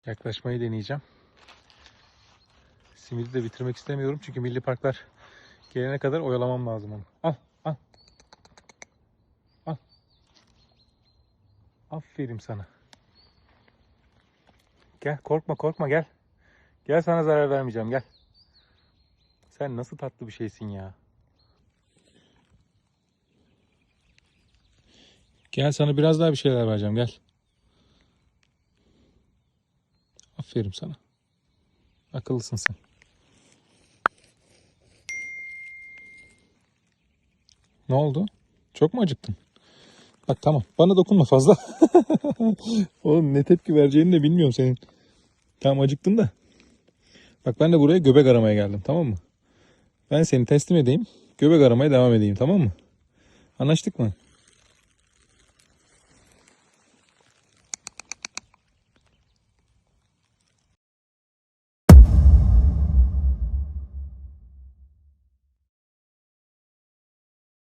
Yaklaşmayı deneyeceğim. Simidi de bitirmek istemiyorum çünkü milli parklar gelene kadar oyalamam lazım onu. Al, al. Al. Aferin sana. Gel, korkma korkma, gel. Gel, sana zarar vermeyeceğim, gel. Sen nasıl tatlı bir şeysin ya. Gel, sana biraz daha bir şeyler vereceğim, gel. Aferin sana. Akıllısın sen. Ne oldu? Çok mu acıktın? Bak tamam, bana dokunma fazla. Oğlum ne tepki vereceğini de bilmiyorum senin. Tamam, acıktın da. Bak, ben de buraya göbek aramaya geldim, tamam mı? Ben seni teslim edeyim. Göbek aramaya devam edeyim, tamam mı? Anlaştık mı?